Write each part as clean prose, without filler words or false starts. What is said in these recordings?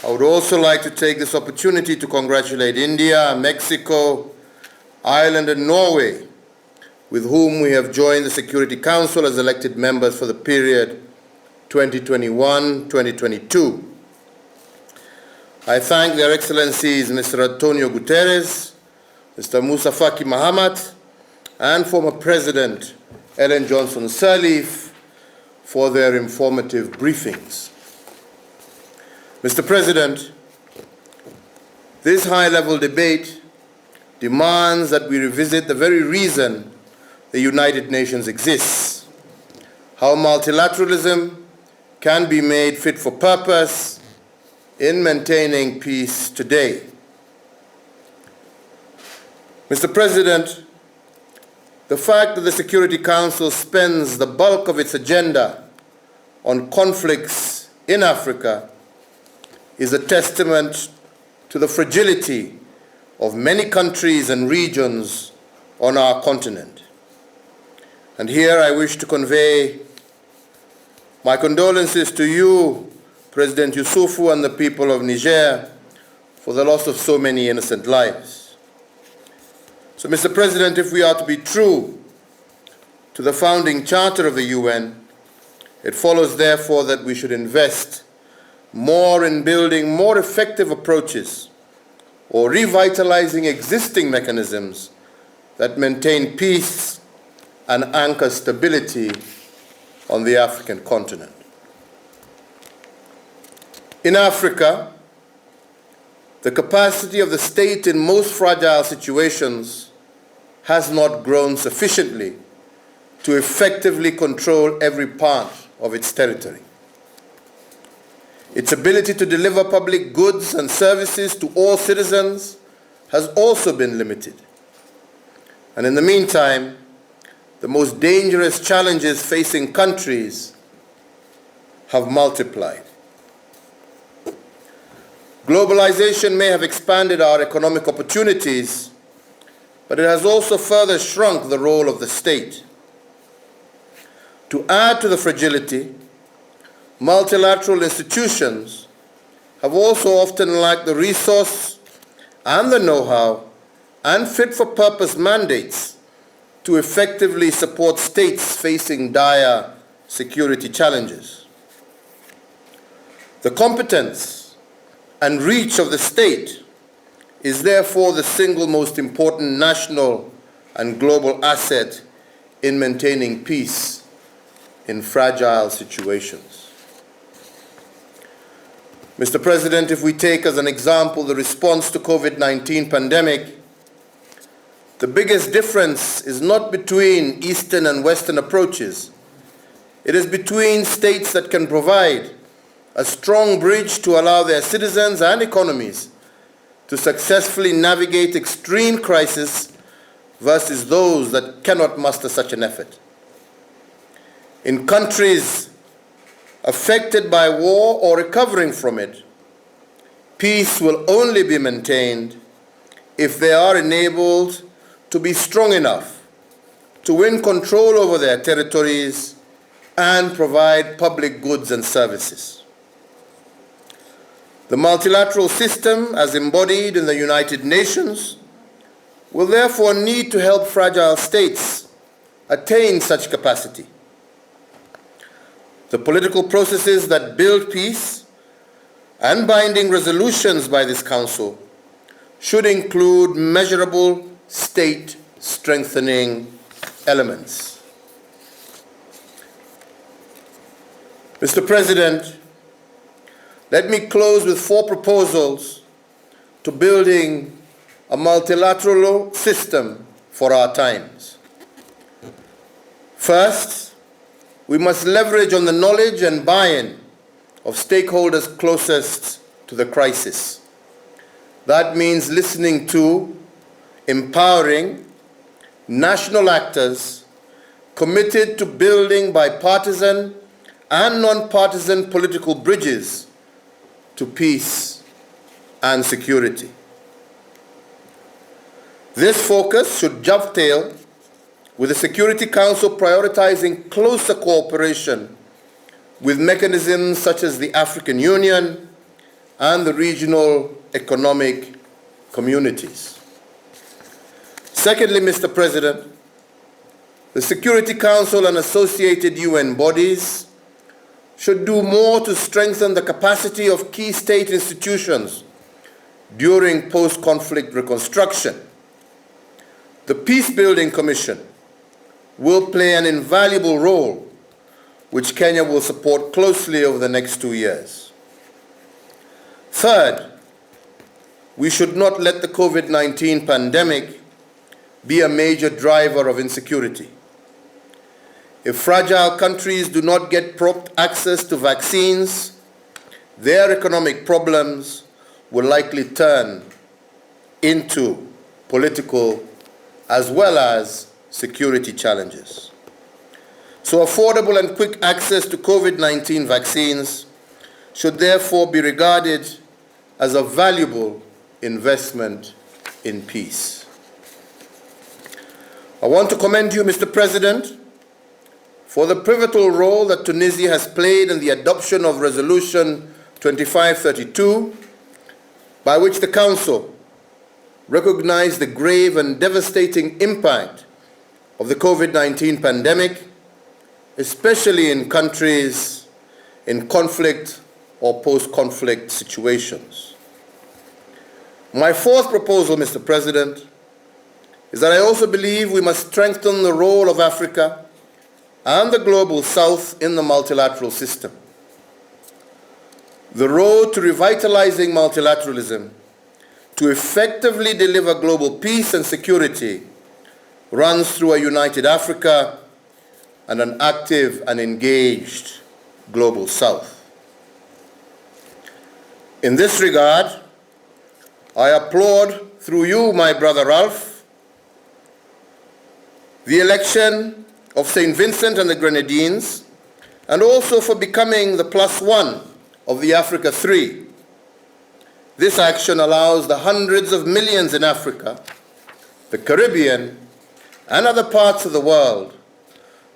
I would also like to take this opportunity to congratulate India, Mexico, Ireland, and Norway, with whom we have joined the Security Council as elected members for the period 2021-2022. I thank their Excellencies Mr. Antonio Guterres, Mr. Musa Faki Mahamat, and former President Ellen Johnson Sirleaf for their informative briefings. Mr. President, this high-level debate demands that we revisit the very reason the United Nations exists, how multilateralism can be made fit for purpose in maintaining peace today. Mr. President, the fact that the Security Council spends the bulk of its agenda on conflicts in Africa is a testament to the fragility of many countries and regions on our continent. And here I wish to convey my condolences to you, President Youssoufou, and the people of Niger for the loss of so many innocent lives. So, Mr. President, if we are to be true to the founding charter of the UN, it follows therefore that we should invest more in building more effective approaches or revitalizing existing mechanisms that maintain peace and anchor stability on the African continent. In Africa, the capacity of the state in most fragile situations has not grown sufficiently to effectively control every part of its territory. Its ability to deliver public goods and services to all citizens has also been limited. And in the meantime, the most dangerous challenges facing countries have multiplied. Globalization may have expanded our economic opportunities, but it has also further shrunk the role of the state. To add to the fragility, multilateral institutions have also often lacked the resource and the know-how and fit-for-purpose mandates to effectively support states facing dire security challenges. The competence and reach of the state is therefore the single most important national and global asset in maintaining peace in fragile situations. Mr. President, if we take as an example the response to COVID-19 pandemic, the biggest difference is not between Eastern and Western approaches. It is between states that can provide a strong bridge to allow their citizens and economies to successfully navigate extreme crisis versus those that cannot muster such an effort. In countries affected by war or recovering from it, peace will only be maintained if they are enabled to be strong enough to win control over their territories and provide public goods and services. The multilateral system, as embodied in the United Nations, will therefore need to help fragile states attain such capacity. The political processes that build peace and binding resolutions by this Council should include measurable state-strengthening elements. Mr. President, let me close with 4 proposals to building a multilateral system for our times. First, we must leverage on the knowledge and buy-in of stakeholders closest to the crisis. That means listening to, empowering national actors committed to building bipartisan and non-partisan political bridges to peace and security. This focus should dovetail with the Security Council prioritizing closer cooperation with mechanisms such as the African Union and the regional economic communities. Secondly, Mr. President, the Security Council and associated UN bodies should do more to strengthen the capacity of key state institutions during post-conflict reconstruction. The Peace-Building Commission will play an invaluable role, which Kenya will support closely over the next 2 years. Third, we should not let the COVID-19 pandemic be a major driver of insecurity. If fragile countries do not get prompt access to vaccines, their economic problems will likely turn into political as well as security challenges. So affordable and quick access to COVID-19 vaccines should therefore be regarded as a valuable investment in peace. I want to commend you, Mr. President, for the pivotal role that Tunisia has played in the adoption of Resolution 2532, by which the Council recognized the grave and devastating impact of the COVID-19 pandemic, especially in countries in conflict or post-conflict situations. My fourth proposal, Mr. President, is that I also believe we must strengthen the role of Africa and the Global South in the multilateral system. The road to revitalizing multilateralism to effectively deliver global peace and security runs through a united Africa and an active and engaged Global South. In this regard, I applaud, through you, my brother Ralph, the election of St. Vincent and the Grenadines, and also for becoming the +1 of the Africa 3. This action allows the hundreds of millions in Africa, the Caribbean, and other parts of the world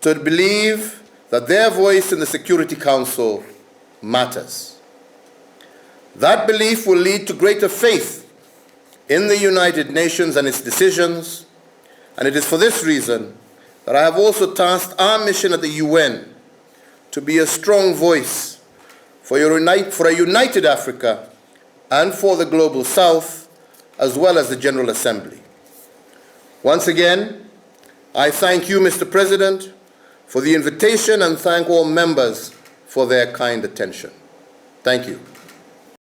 to believe that their voice in the Security Council matters. That belief will lead to greater faith in the United Nations and its decisions, and it is for this reason that I have also tasked our mission at the UN to be a strong voice for a united Africa and for the Global South, as well as the General Assembly. Once again, I thank you, Mr. President, for the invitation and thank all members for their kind attention. Thank you.